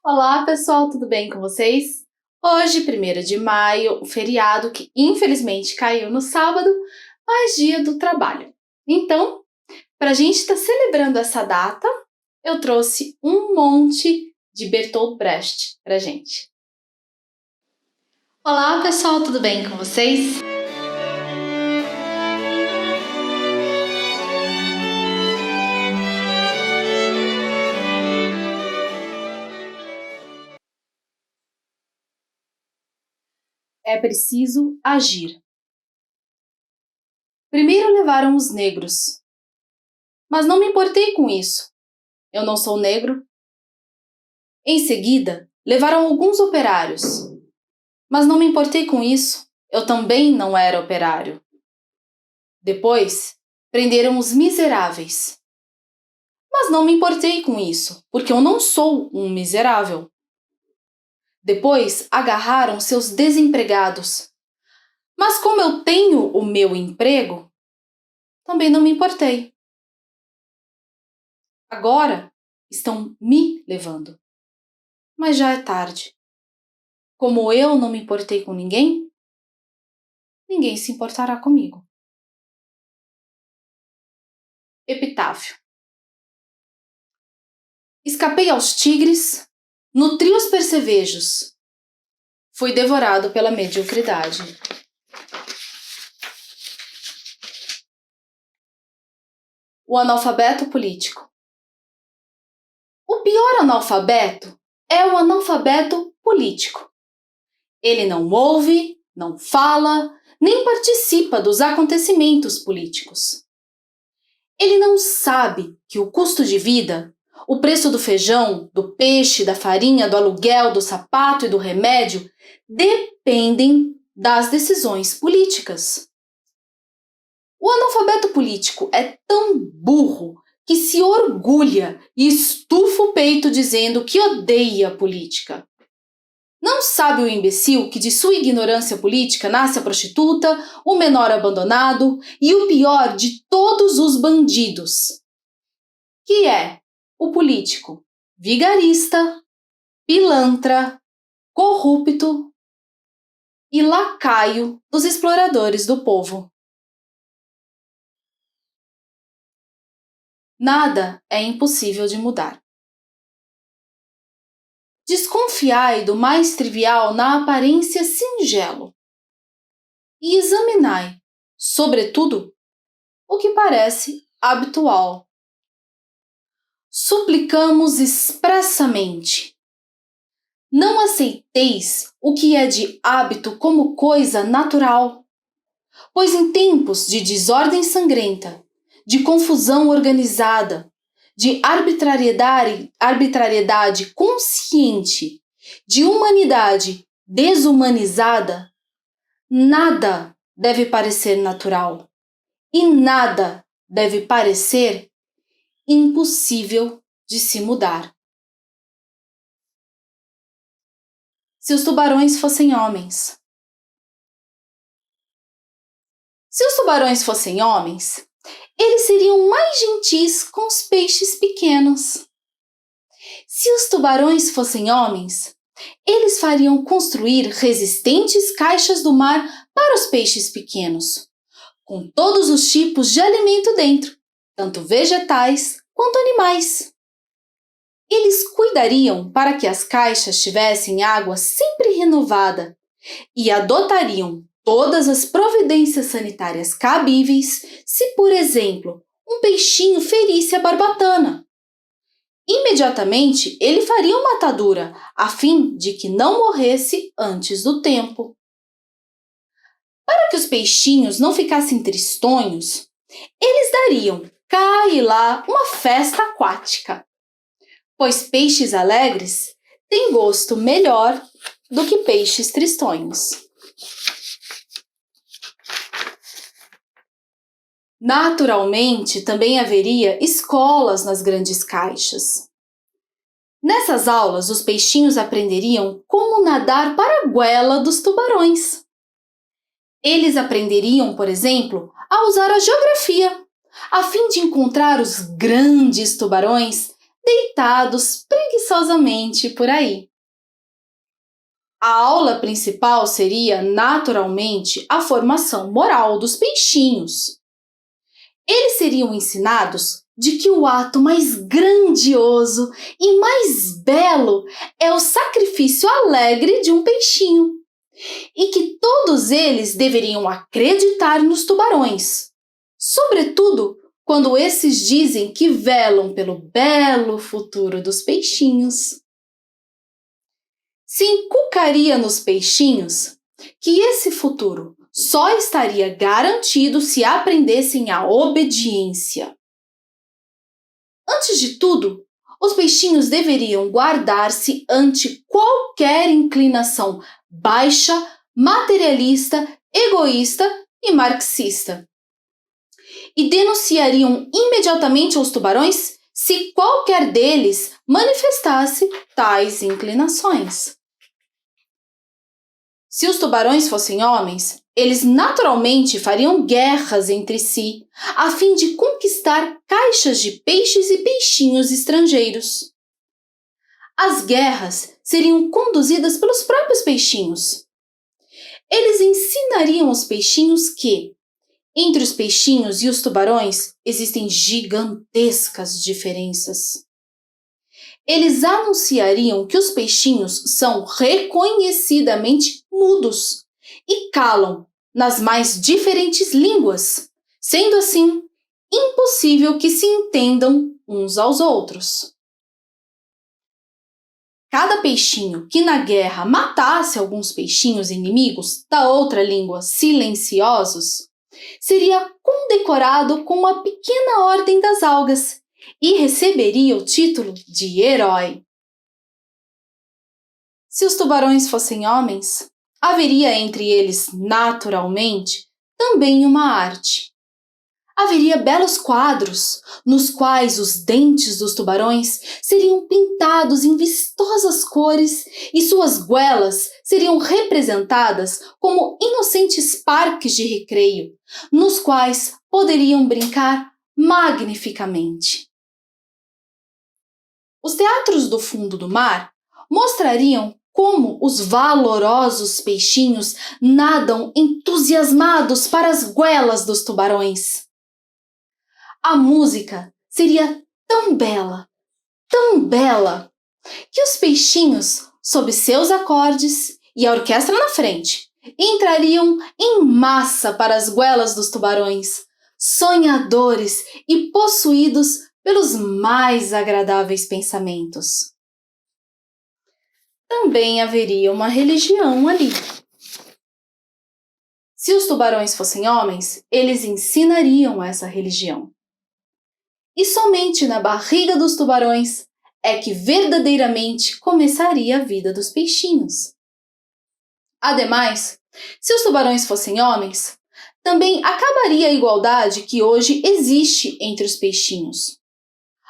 Olá, pessoal, tudo bem com vocês? Hoje, 1º de maio, o feriado que infelizmente caiu no sábado, mais dia do trabalho. Então, para a gente estar celebrando essa data, eu trouxe um monte de Bertolt Brecht para a gente. Olá, pessoal, tudo bem com vocês? É preciso agir. Primeiro levaram os negros, mas não me importei com isso. Eu não sou negro. Em seguida, levaram alguns operários, mas não me importei com isso. Eu também não era operário. Depois, prenderam os miseráveis, mas não me importei com isso, porque eu não sou um miserável. Depois, agarraram seus desempregados, mas como eu tenho o meu emprego, também não me importei. Agora, estão me levando, mas já é tarde. Como eu não me importei com ninguém, ninguém se importará comigo. Epitáfio. Escapei aos tigres, nutri os percevejos, fui devorado pela mediocridade. O analfabeto político. O pior analfabeto é o analfabeto político. Ele não ouve, não fala, nem participa dos acontecimentos políticos. Ele não sabe que o custo de vida, o preço do feijão, do peixe, da farinha, do aluguel, do sapato e do remédio dependem das decisões políticas. O analfabeto político é tão burro que se orgulha e estufa o peito dizendo que odeia a política. Não sabe o imbecil que de sua ignorância política nasce a prostituta, o menor abandonado e o pior de todos os bandidos, que é o político vigarista, pilantra, corrupto e lacaio dos exploradores do povo. Nada é impossível de mudar. Desconfiai do mais trivial na aparência singelo e examinai, sobretudo, o que parece habitual. Suplicamos expressamente: não aceiteis o que é de hábito como coisa natural, pois em tempos de desordem sangrenta, de confusão organizada, de arbitrariedade consciente, de humanidade desumanizada, nada deve parecer natural e nada deve parecer impossível de se mudar. Se os tubarões fossem homens. Se os tubarões fossem homens, eles seriam mais gentis com os peixes pequenos. Se os tubarões fossem homens, eles fariam construir resistentes caixas do mar para os peixes pequenos, com todos os tipos de alimento dentro, tanto vegetais quanto animais. Eles cuidariam para que as caixas tivessem água sempre renovada e adotariam todas as providências sanitárias cabíveis se, por exemplo, um peixinho ferisse a barbatana. Imediatamente ele faria uma atadura, a fim de que não morresse antes do tempo. Para que os peixinhos não ficassem tristonhos, eles dariam cá e lá uma festa aquática, pois peixes alegres têm gosto melhor do que peixes tristonhos. Naturalmente, também haveria escolas nas grandes caixas. Nessas aulas, os peixinhos aprenderiam como nadar para a goela dos tubarões. Eles aprenderiam, por exemplo, a usar a geografia, a fim de encontrar os grandes tubarões deitados preguiçosamente por aí. A aula principal seria, naturalmente, a formação moral dos peixinhos. Eles seriam ensinados de que o ato mais grandioso e mais belo é o sacrifício alegre de um peixinho, e que todos eles deveriam acreditar nos tubarões, sobretudo quando esses dizem que velam pelo belo futuro dos peixinhos. Se inculcaria nos peixinhos que esse futuro só estaria garantido se aprendessem a obediência. Antes de tudo, os peixinhos deveriam guardar-se ante qualquer inclinação baixa, materialista, egoísta e marxista. E denunciariam imediatamente aos tubarões se qualquer deles manifestasse tais inclinações. Se os tubarões fossem homens, eles naturalmente fariam guerras entre si, a fim de conquistar caixas de peixes e peixinhos estrangeiros. As guerras seriam conduzidas pelos próprios peixinhos. Eles ensinariam aos peixinhos que, entre os peixinhos e os tubarões, existem gigantescas diferenças. Eles anunciariam que os peixinhos são reconhecidamente mudos e calam nas mais diferentes línguas, sendo assim impossível que se entendam uns aos outros. Cada peixinho que na guerra matasse alguns peixinhos inimigos da outra língua silenciosos seria condecorado com uma pequena ordem das algas e receberia o título de herói. Se os tubarões fossem homens, haveria entre eles, naturalmente, também uma arte. Haveria belos quadros, nos quais os dentes dos tubarões seriam pintados em vistosas cores e suas goelas seriam representadas como inocentes parques de recreio, nos quais poderiam brincar magnificamente. Os teatros do fundo do mar mostrariam como os valorosos peixinhos nadam entusiasmados para as goelas dos tubarões. A música seria tão bela, que os peixinhos, sob seus acordes e a orquestra na frente, entrariam em massa para as goelas dos tubarões, sonhadores e possuídos pelos mais agradáveis pensamentos. Também haveria uma religião ali. Se os tubarões fossem homens, eles ensinariam essa religião. E somente na barriga dos tubarões é que verdadeiramente começaria a vida dos peixinhos. Ademais, se os tubarões fossem homens, também acabaria a igualdade que hoje existe entre os peixinhos.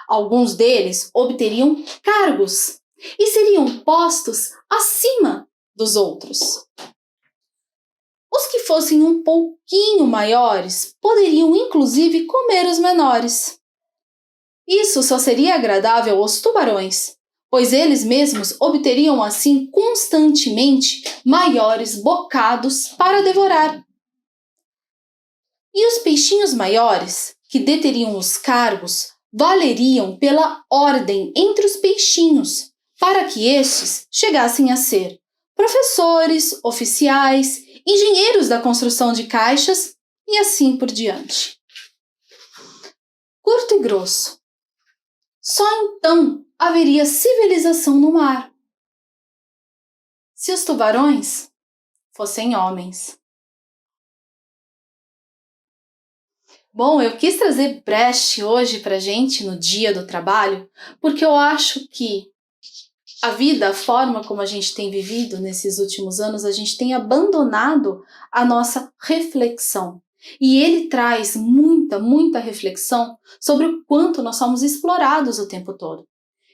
Alguns deles obteriam cargos e seriam postos acima dos outros. Os que fossem um pouquinho maiores poderiam inclusive comer os menores. Isso só seria agradável aos tubarões, pois eles mesmos obteriam assim constantemente maiores bocados para devorar. E os peixinhos maiores, que deteriam os cargos, valeriam pela ordem entre os peixinhos, para que estes chegassem a ser professores, oficiais, engenheiros da construção de caixas e assim por diante. Curto e grosso. Só então haveria civilização no mar. Se os tubarões fossem homens. Bom, eu quis trazer Brecht hoje pra gente no Dia do Trabalho, porque eu acho que a vida, a forma como a gente tem vivido nesses últimos anos, a gente tem abandonado a nossa reflexão. E ele traz muita reflexão sobre o quanto nós somos explorados o tempo todo.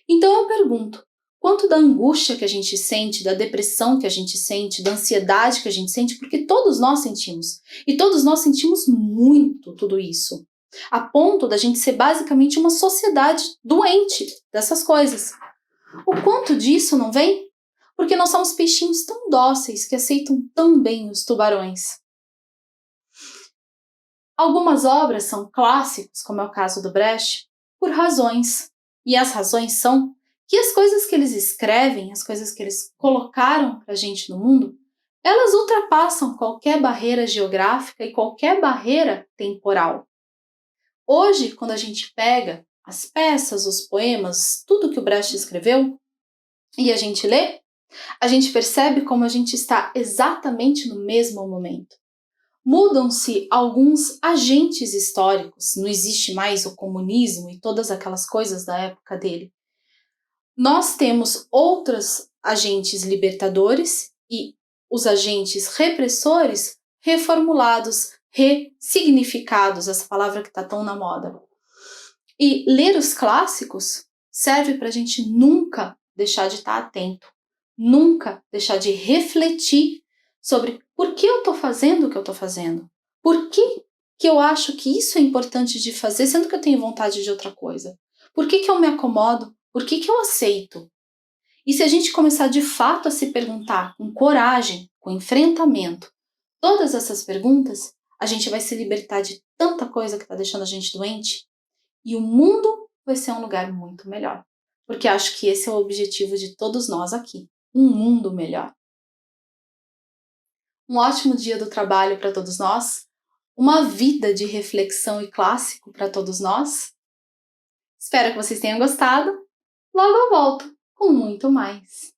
Então eu pergunto, quanto da angústia que a gente sente, da depressão que a gente sente, da ansiedade que a gente sente, porque todos nós sentimos. E todos nós sentimos muito tudo isso. a ponto da gente ser basicamente uma sociedade doente dessas coisas. O quanto disso não vem? Porque nós somos peixinhos tão dóceis que aceitam tão bem os tubarões. Algumas obras são clássicos, como é o caso do Brecht, por razões. E as razões são que as coisas que eles escrevem, as coisas que eles colocaram para a gente no mundo, elas ultrapassam qualquer barreira geográfica e qualquer barreira temporal. Hoje, quando a gente pega as peças, os poemas, tudo que o Brecht escreveu, e a gente lê, a gente percebe como a gente está exatamente no mesmo momento. Mudam-se alguns agentes históricos, não existe mais o comunismo e todas aquelas coisas da época dele. Nós temos outros agentes libertadores e os agentes repressores reformulados, ressignificados, essa palavra que está tão na moda. E ler os clássicos serve para a gente nunca deixar de estar atento, nunca deixar de refletir sobre por que eu estou fazendo o que eu estou fazendo, por que eu acho que isso é importante de fazer, sendo que eu tenho vontade de outra coisa, por que eu me acomodo, por que eu aceito. E se a gente começar de fato a se perguntar com coragem, com enfrentamento, todas essas perguntas, a gente vai se libertar de tanta coisa que está deixando a gente doente e o mundo vai ser um lugar muito melhor. Porque acho que esse é o objetivo de todos nós aqui, um mundo melhor. Um ótimo dia do trabalho para todos nós, uma vida de reflexão e clássico para todos nós. Espero que vocês tenham gostado. Logo eu volto com muito mais.